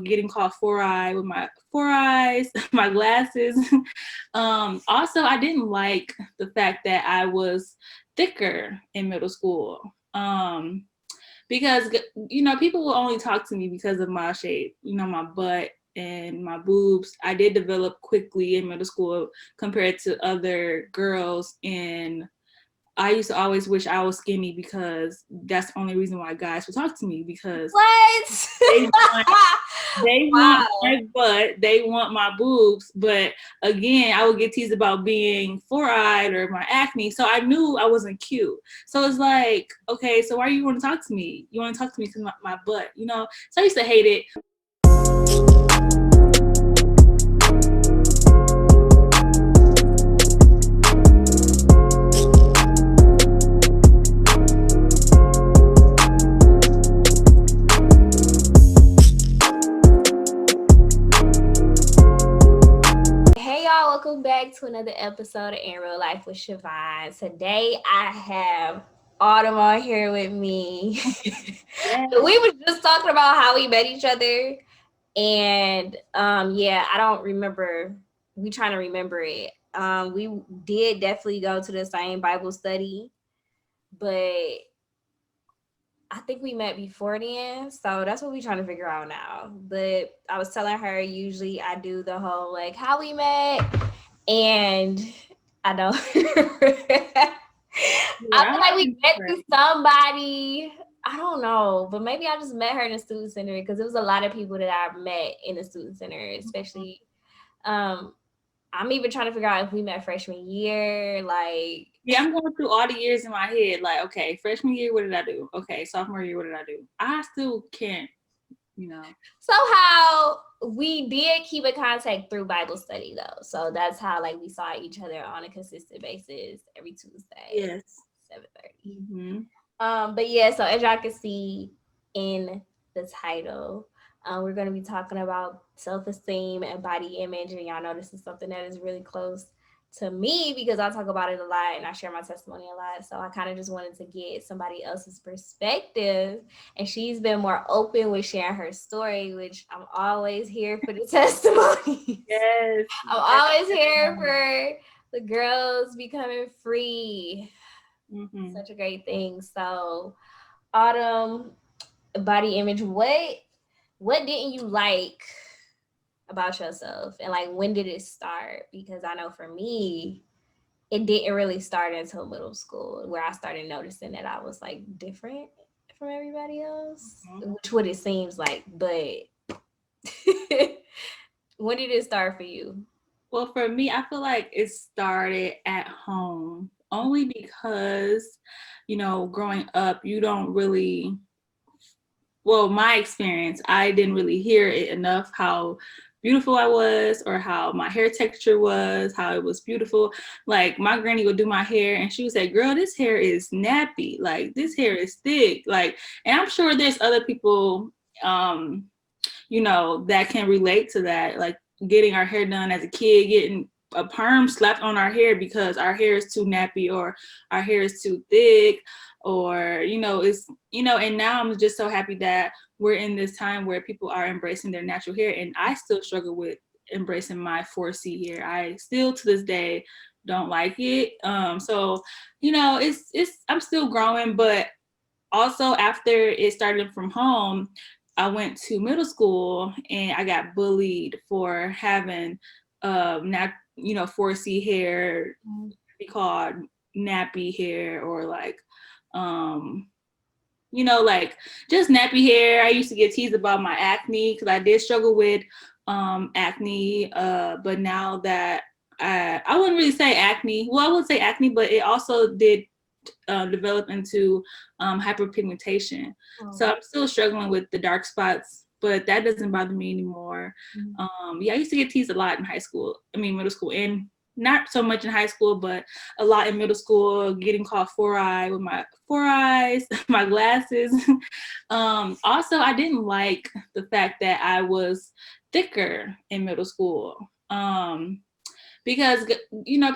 getting called four-eye with my four eyes, my glasses. Also, I didn't like the fact that I was thicker in middle school. Because, people will only talk to me because of my shape, my butt and my boobs. I did develop quickly in middle school compared to other girls, and I used to always wish I was skinny because that's the only reason why guys would talk to me, because What? they Wow. want my butt, they want my boobs. But again, I would get teased about being four-eyed or my acne, so I knew I wasn't cute. So it's like, okay, so why do you want to talk to me? You want to talk to me because my butt, So I used to hate it. Welcome back to another episode of In Real Life with Siobhan. Today I have Autumn on here with me. Yes. We were just talking about how we met each other, and I don't remember. We trying to remember it. We did definitely go to the same Bible study, but I think we met before then, so that's what we're trying to figure out now. But I was telling her usually I do the whole like how we met, and I don't. I feel like we met through somebody. I don't know, but maybe I just met her in the student center because there was a lot of people that I met in the student center, especially. I'm even trying to figure out if we met freshman year, like. Yeah, I'm going through all the years in my head. Like, okay, freshman year, what did I do? Okay, sophomore year, what did I do? I still can't, Somehow we did keep in contact through Bible study though. So that's how like we saw each other on a consistent basis every Tuesday. Yes. 7:30. Mm-hmm. But yeah, so as y'all can see in the title, we're going to be talking about self-esteem and body image. And y'all know this is something that is really close to me because I talk about it a lot and I share my testimony a lot. So I kind of just wanted to get somebody else's perspective. And she's been more open with sharing her story, which I'm always here for the testimony. Yes. I'm always here for the girls becoming free. Mm-hmm. Such a great thing. So, Autumn, body image, what didn't you like about yourself, and like when did it start? Because I know for me it didn't really start until middle school where I started noticing that I was like different from everybody else, which what it seems like. But when did it start for you? Well, for me, I feel like it started at home only because, growing up, you don't really, well, my experience, I didn't really hear it enough how beautiful I was or how my hair texture was, how it was beautiful. Like my granny would do my hair and she would say, girl, this hair is nappy. Like this hair is thick. Like, and I'm sure there's other people, that can relate to that. Like getting our hair done as a kid, getting a perm slapped on our hair because our hair is too nappy or our hair is too thick or and now I'm just so happy that we're in this time where people are embracing their natural hair, and I still struggle with embracing my 4C hair. I still to this day don't like it. So it's I'm still growing, but also after it started from home, I went to middle school and I got bullied for having 4C hair, be called nappy hair, or like like just nappy hair. I used to get teased about my acne because I did struggle with acne, but now that I wouldn't really say acne. Well, I would say acne, but it also did develop into hyperpigmentation. So I'm still struggling with the dark spots, but that doesn't bother me anymore. I used to get teased a lot in middle school, and not so much in high school, but a lot in middle school, getting called four-eye with my four eyes, my glasses. Also, I didn't like the fact that I was thicker in middle school. Because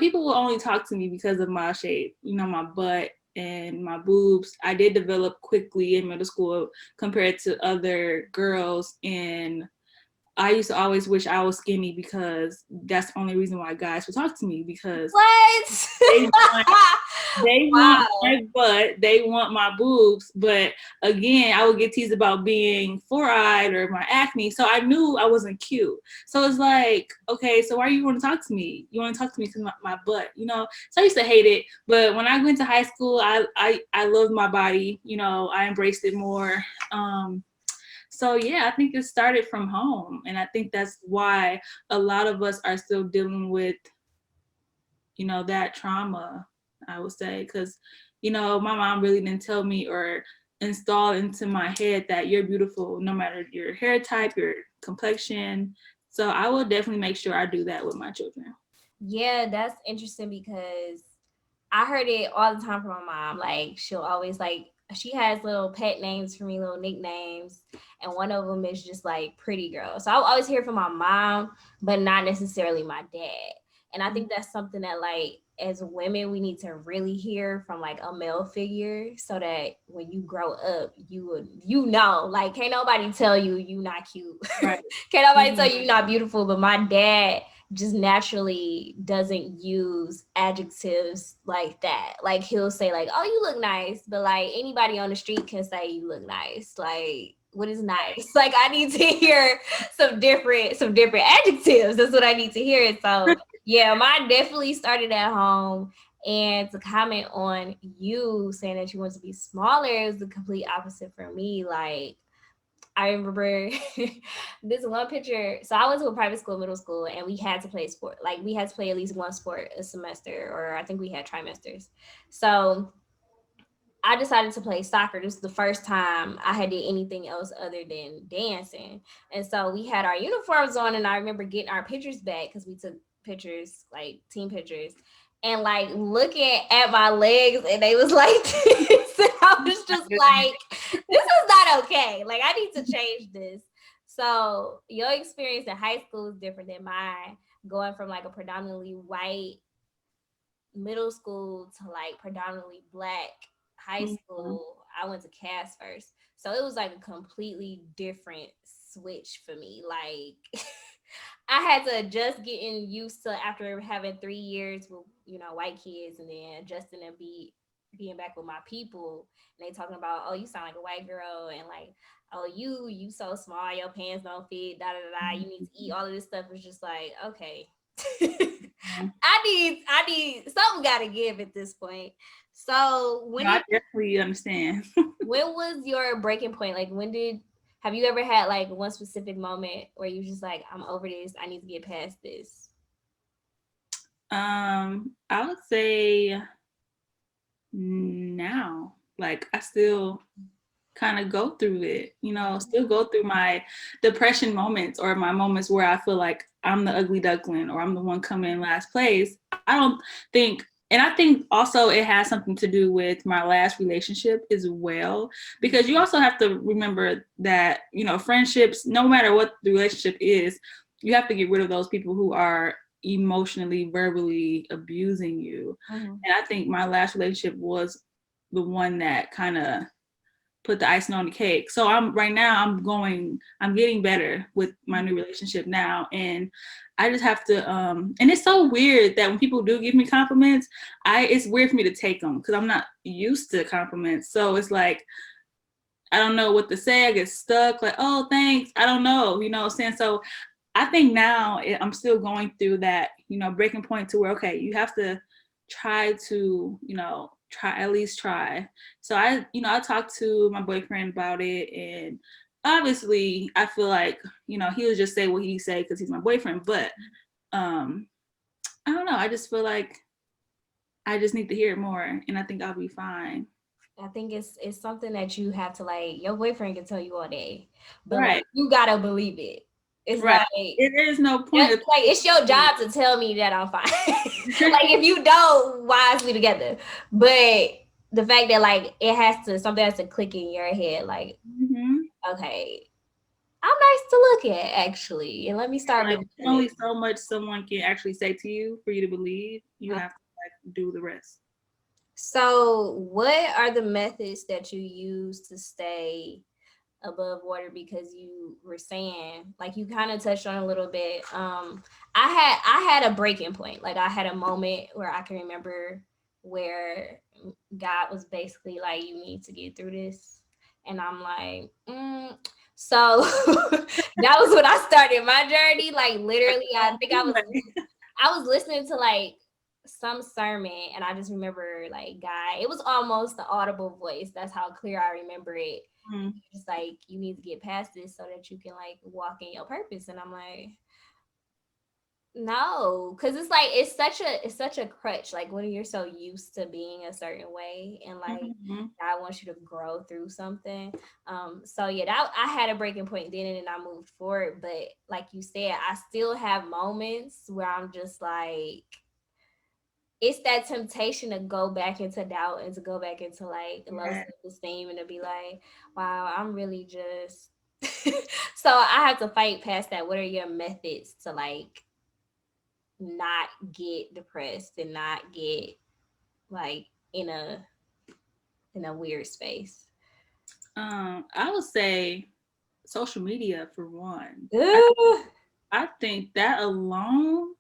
people will only talk to me because of my shape, my butt and my boobs. I did develop quickly in middle school compared to other girls, and I used to always wish I was skinny because that's the only reason why guys would talk to me, because What? they want they want Wow. my butt, they want my boobs, but again, I would get teased about being four-eyed or my acne, so I knew I wasn't cute. So it's like, okay, so why do you want to talk to me? You want to talk to me because my butt, you know? So I used to hate it, but when I went to high school, I loved my body, you know, I embraced it more. So yeah, I think it started from home, and I think that's why a lot of us are still dealing with, you know, that trauma, I would say, because, you know, my mom really didn't tell me or install into my head that you're beautiful no matter your hair type, your complexion. So I will definitely make sure I do that with my children. Yeah, that's interesting because I heard it all the time from my mom. Like she'll always like she has little pet names for me, little nicknames, and one of them is just like pretty girl. So I'll always hear from my mom, but not necessarily my dad. And I think that's something that like as women we need to really hear from like a male figure so that when you grow up you would like can't nobody tell you you not cute. Right. Can't nobody tell Mhm. you you're not beautiful, but my dad just naturally doesn't use adjectives like that. Like he'll say like, "Oh, you look nice," but like anybody on the street can say you look nice. Like what is nice? Like I need to hear some different adjectives. That's what I need to hear. So yeah, mine definitely started at home. And to comment on you saying that you want to be smaller is the complete opposite for me. Like I remember this one picture. So I went to a private school, middle school, and we had to play sport. Like we had to play at least one sport a semester, or I think we had trimesters. So I decided to play soccer. This was the first time I had did anything else other than dancing. And so we had our uniforms on, and I remember getting our pictures back because we took pictures, like team pictures, and like looking at my legs, and they was like this. And I was just like, this is not okay. Like I need to change this. So your experience in high school is different than mine. Going from like a predominantly white middle school to like predominantly black high Mhm. school, I went to Cass first. So it was like a completely different switch for me. Like I had to adjust getting used to after having 3 years with, white kids and then adjusting and being back with my people. And they talking about, oh, you sound like a white girl and like, oh, you so small, your pants don't fit, da da da. You need to eat all of this stuff. It's just like, okay. I need something gotta give at this point. So No, I definitely understand. when was your breaking point? Like have you ever had like one specific moment where you just like, I'm over this, I need to get past this? I would say now, like I still kind of go through it, you know, still go through my depression moments or my moments where I feel like I'm the ugly duckling or I'm the one coming in last place. I don't think, and I think also it has something to do with my last relationship as well, because you also have to remember that, you know, friendships, no matter what the relationship is, you have to get rid of those people who are emotionally, verbally abusing you. Mm-hmm. And I think my last relationship was the one that kind of put the icing on the cake. So I'm right now I'm getting better with my new relationship now. And I just have to and it's so weird that when people do give me compliments, it's weird for me to take them because I'm not used to compliments. So it's like I don't know what to say. I get stuck like, oh, thanks. I don't know, you know what I'm saying? So I think now I'm still going through that, you know, breaking point to where, okay, you have to try to, you know, at least try. So I talked to my boyfriend about it, and obviously I feel like, you know, he'll just say what he say because he's my boyfriend. But um, I don't know. I just feel like I just need to hear it more, and I think I'll be fine. I think it's something that you have to like. Your boyfriend can tell you all day, but like Right, you gotta believe it. It's right. like There is no point that's of like it's your job to tell me that I'm fine. Like if you don't, why is we together? But the fact that like something has to click in your head, like, Mhm. okay, I'm nice to look at actually. And let me start Like there's believing only so much someone can actually say to you for you to believe. You it. have to like do the rest. So what are the methods that you use to stay above water because you were saying, like, you kind of touched on a little bit. I had a breaking point. Like, I had a moment where I can remember where God was basically like, you need to get through this. And I'm like, so that was when I started my journey. Like, literally, I think I was listening to like some sermon, and I just remember like God, it was almost the audible voice. That's how clear I remember it. Mhm. Just like, you need to get past this so that you can like walk in your purpose. And I'm like, no, because it's like it's such a crutch. Like, when you're so used to being a certain way, and like Mhm. God wants you to grow through something. So yeah, that I had a breaking point then, and then I moved forward. But like you said, I still have moments where I'm just like, it's that temptation to go back into doubt and to go back into like low Yeah. self-esteem, and to be like, wow, I'm really just so I have to fight past that. What are your methods to like not get depressed and not get like in a weird space? I would say social media for one. Ooh, I think that alone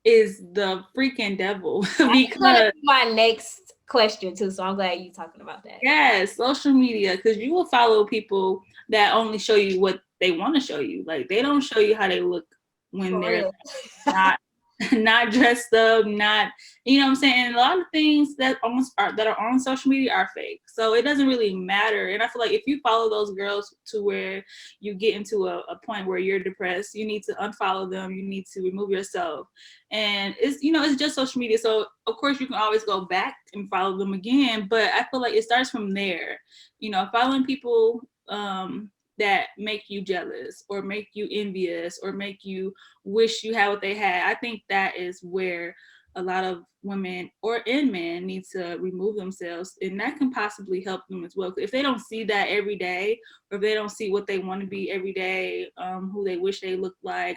is the freaking devil that's gonna because be my next question too. So I'm glad you talking about that. yes, social media, because you will follow people that only show you what they want to show you. Like they don't show you how they look when For they're real. not not dressed up, not you know what I'm saying. And a lot of things that are on social media are fake. So it doesn't really matter. And I feel like if you follow those girls to where you get into a point where you're depressed, you need to unfollow them. You need to remove yourself. And it's it's just social media. So of course you can always go back and follow them again. But I feel like it starts from there. Following people that make you jealous or make you envious or make you wish you had what they had. I think that is where a lot of women or men need to remove themselves, and that can possibly help them as well. If they don't see that every day, or if they don't see what they want to be every day, who they wish they looked like,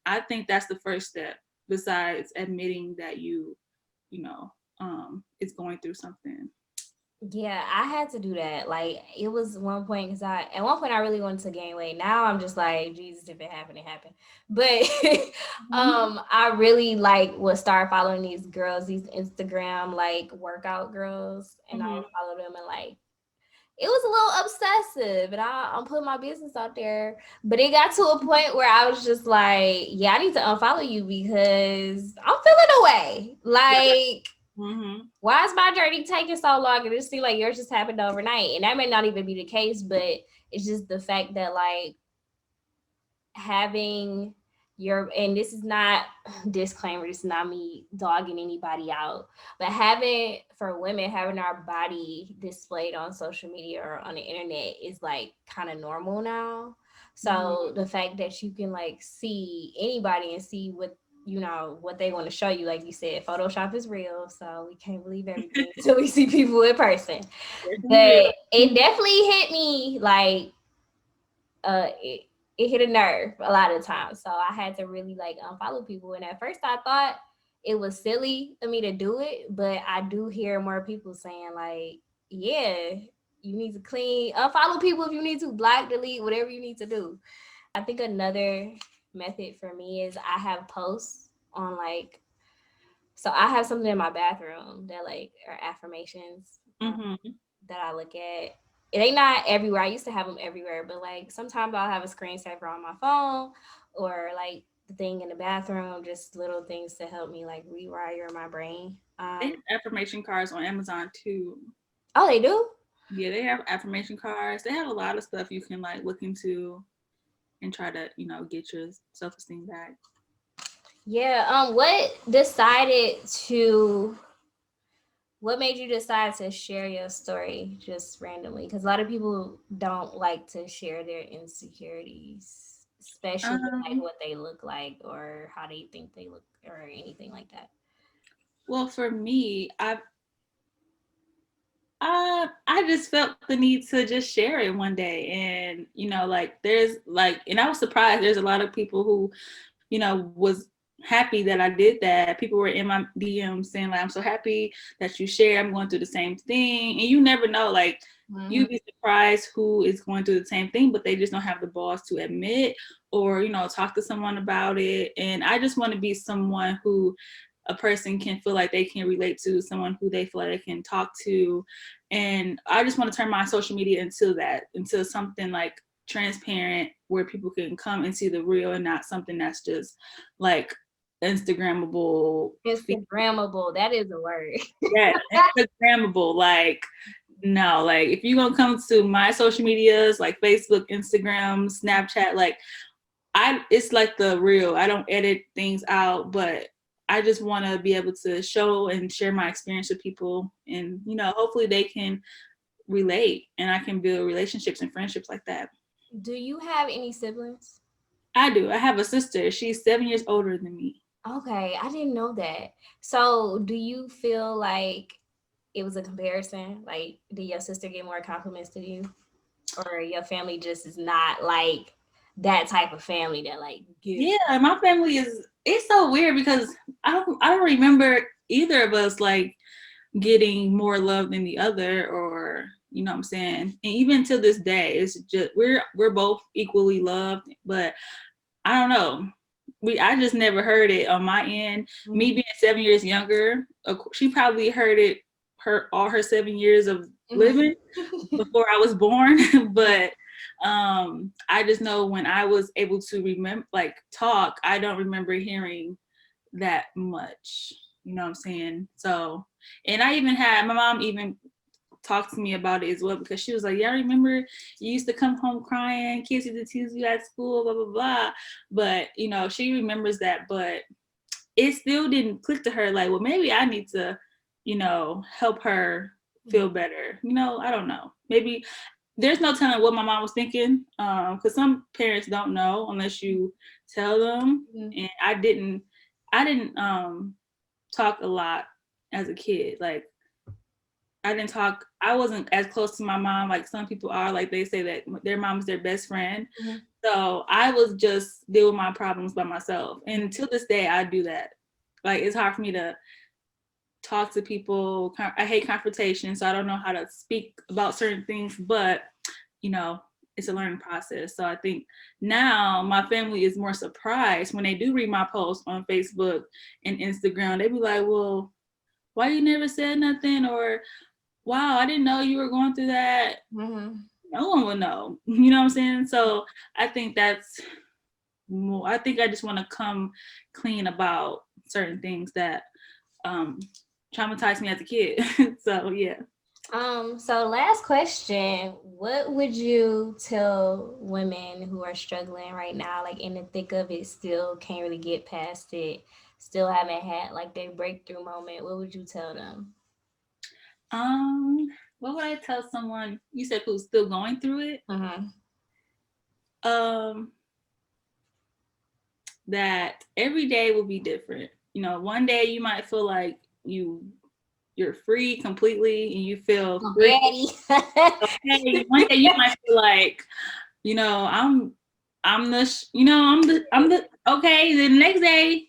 I think that's the first step. Besides admitting that you know, is going through something. Yeah, I had to do that. Like, it was one point, because at one point I really wanted to gain weight. Now I'm just like, Jesus, if it happened, it happened. But Mm-hmm. I really like would start following these girls, these Instagram like workout girls, and I Mm-hmm. would follow them, and like, it was a little obsessive, and I'm putting my business out there. But it got to a point where I was just like, yeah, I need to unfollow you because I'm feeling away. Like, Mm-hmm. why is my journey taking so long? And it seems like yours just happened overnight. And that may not even be the case, but it's just the fact that like having and this is not disclaimer, this is not me dogging anybody out, but having for women, having our body displayed on social media or on the internet is like kind of normal now. Mm-hmm. So the fact that you can like see anybody and see what they want to show you, like you said, Photoshop is real, so we can't believe everything until we see people in person. Definitely real. But it definitely hit me like it hit a nerve a lot of times. So I had to really like unfollow people. And at first I thought it was silly of me to do it, but I do hear more people saying like, yeah, you need to unfollow people if you need to, block, delete, whatever you need to do. I think another method for me is I have posts on like, so I have something in my bathroom that like are affirmations. Mm-hmm. That I look at. It ain't not everywhere. I used to have them everywhere, but like sometimes I'll have a screensaver on my phone, or like the thing in the bathroom, just little things to help me like rewire my brain. They have affirmation cards on Amazon too. Oh, they do? Yeah, they have affirmation cards. They have a lot of stuff you can like look into and try to, get your self esteem back. Yeah. What made you decide to share your story just randomly? Because a lot of people don't like to share their insecurities, especially like Um, what they look like or how they think they look or anything like that. well, for me, I just felt the need to just share it one day, and like there's like, and I was surprised. There's a lot of people who, was happy that I did that. People were in my DM saying like, I'm so happy that you share. I'm going through the same thing. And you never know, like Mm-hmm. you'd be surprised who is going through the same thing, but they just don't have the balls to admit or, talk to someone about it. And I just want to be someone who a person can feel like they can relate to, someone who they feel like they can talk to. And I just want to turn my social media into that, into something like transparent where people can come and see the real and not something that's just like Instagrammable. Instagrammable. That is a word. Yeah, Instagrammable. Like, no, like if you're gonna come to my social medias like Facebook, Instagram, Snapchat, like it's like the real. I don't edit things out, but I just want to be able to show and share my experience with people, and hopefully they can relate, and I can build relationships and friendships like that. Do you have any siblings? I do. I have a sister. She's 7 years older than me. Okay, I didn't know that. So, do you feel like it was a comparison? Like, did your sister get more compliments than you, or your family just is not like that type of family that like gives? Yeah, my family is. It's so weird because I don't remember either of us like getting more love than the other, or what I'm saying. And even to this day, it's just we're both equally loved, but I don't know. I just never heard it on my end. Me Mm-hmm. being 7 years younger, she probably heard it all her 7 years of living before I was born. But I just know when I was able to remember, like talk, I don't remember hearing that much. You know what I'm saying? So, and I even had my mom even talked to me about it as well, because she was like, yeah, I remember you used to come home crying, kids used to tease you at school, blah, blah, blah. But, she remembers that, but it still didn't click to her like, well, maybe I need to, help her feel better. I don't know. Maybe there's no telling what my mom was thinking, because some parents don't know unless you tell them. Mm-hmm. And I didn't talk a lot as a kid. Like I didn't talk. I wasn't as close to my mom like some people are. Like they say that their mom is their best friend. Mm-hmm. So I was just deal with my problems by myself. And till this day, I do that. Like it's hard for me to talk to people. I hate confrontation, so I don't know how to speak about certain things. But it's a learning process. So I think now my family is more surprised when they do read my posts on Facebook and Instagram. They be like, "Well, why you never said nothing?" Or wow, I didn't know you were going through that. Mm-hmm. No one would know. You know what I'm saying? So I think that's more, I think I just want to come clean about certain things that um, traumatized me as a kid. So yeah. So last question. What would you tell women who are struggling right now, like in the thick of it, still can't really get past it, still haven't had like their breakthrough moment? What would you tell them? Um, what would I tell someone you said who's still going through it? Mm-hmm. Um, that every day will be different. One day you might feel like you're free completely and you feel I'm free. ready. Okay, one day you might feel like, I'm the okay. The next day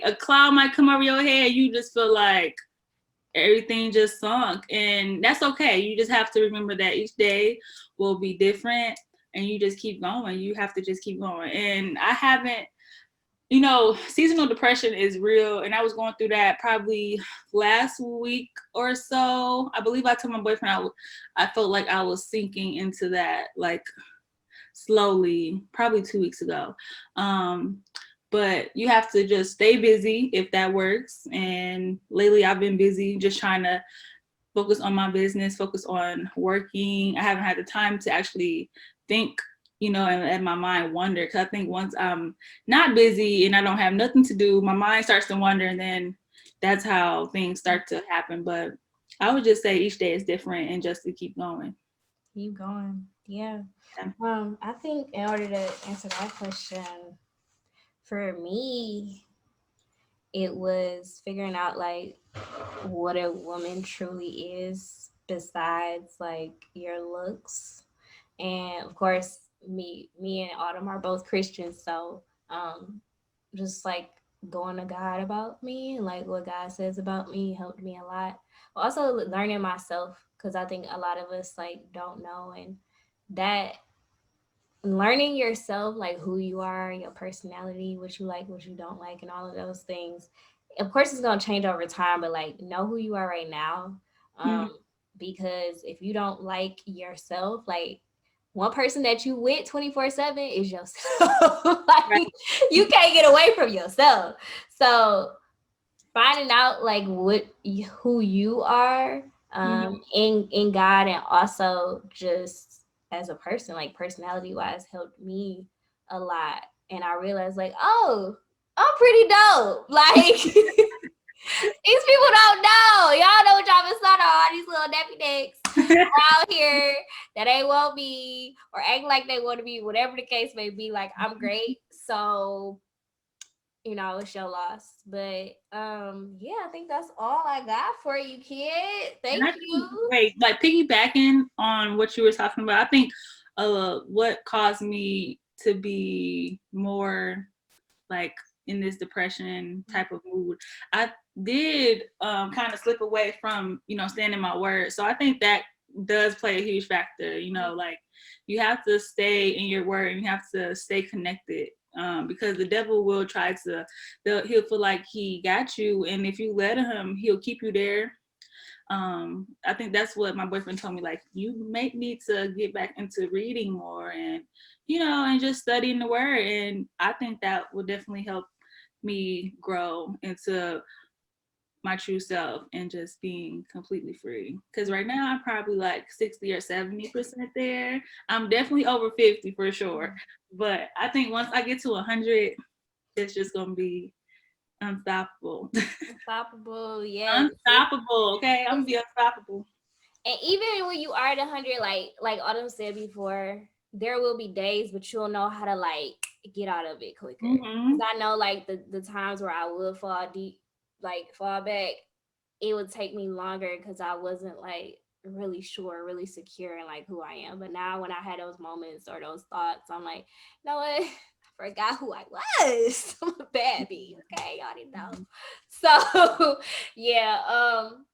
a cloud might come over your head. You just feel like everything just sunk, and that's okay. You just have to remember that each day will be different, and you just keep going. You have to just keep going. And I haven't, seasonal depression is real, and I was going through that probably last week or so. I believe I told my boyfriend I felt like I was sinking into that, like slowly, probably 2 weeks ago. But you have to just stay busy if that works. And lately I've been busy just trying to focus on my business, focus on working. I haven't had the time to actually think, and my mind wander. Because I think once I'm not busy and I don't have nothing to do, my mind starts to wander, and then that's how things start to happen. But I would just say each day is different, and just to keep going. Keep going. Yeah. Yeah. I think in order to answer that question, for me, it was figuring out like what a woman truly is besides like your looks. And of course, me and Autumn are both Christians, so just like going to God about me and like what God says about me helped me a lot. Also learning myself, because I think a lot of us like don't know, and that learning yourself, like who you are, your personality, what you like, what you don't like, and all of those things. Of course, it's gonna change over time, but like know who you are right now. Mhm. Because if you don't like yourself, like one person that you with 24/7 is yourself. Right. Like you can't get away from yourself. So finding out like who you are Mhm. in God, and also just as a person, like personality wise, helped me a lot. And I realized like, oh, I'm pretty dope. Like these people don't know. Y'all know what y'all been on all these little nappy necks out here that ain't want me or act like they want to be, whatever the case may be. Like I'm great. So it's your loss. But yeah, I think that's all I got for you, kid. And Thank I think, you. wait, like piggybacking on what you were talking about, I think what caused me to be more like in this depression type of mood, I did kind of slip away from, staying in my word. So I think that does play a huge factor, like you have to stay in your word and you have to stay connected. Because the devil will try to, he'll feel like he got you, and if you let him, he'll keep you there. I think that's what my boyfriend told me, like you may need to get back into reading more, and and just studying the word, and I think that will definitely help me grow into my true self and just being completely free, because right now I'm probably like 60 or 70% there. I'm definitely over 50 for sure, but I think once I get to 100, it's just gonna be unstoppable. Unstoppable, yes. Unstoppable, okay, I'm gonna be unstoppable. And even when you are at 100, like Autumn said before, there will be days, but you'll know how to like get out of it quicker. Because Mm-hmm. I know like the times where I would fall deep, like fall back, it would take me longer because I wasn't like really sure, really secure in like who I am. But now when I had those moments or those thoughts, I'm like, you know what? I forgot who I was. I'm a bad bee. Okay, y'all didn't know. So yeah,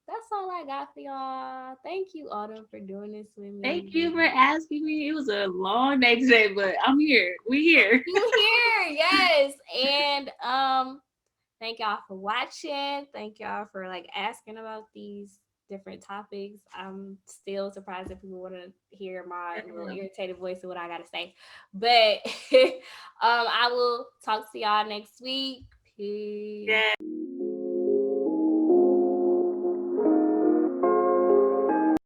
that's all I got for y'all. Thank you, Autumn, for doing this with Thank me. you for asking me. It was a long day today, but I'm here. We here. You here, yes. And thank y'all for watching. Thank y'all for like asking about these different topics. I'm still surprised if people want to hear my little irritated voice of what I gotta say. But I will talk to y'all next week. Peace. Yeah.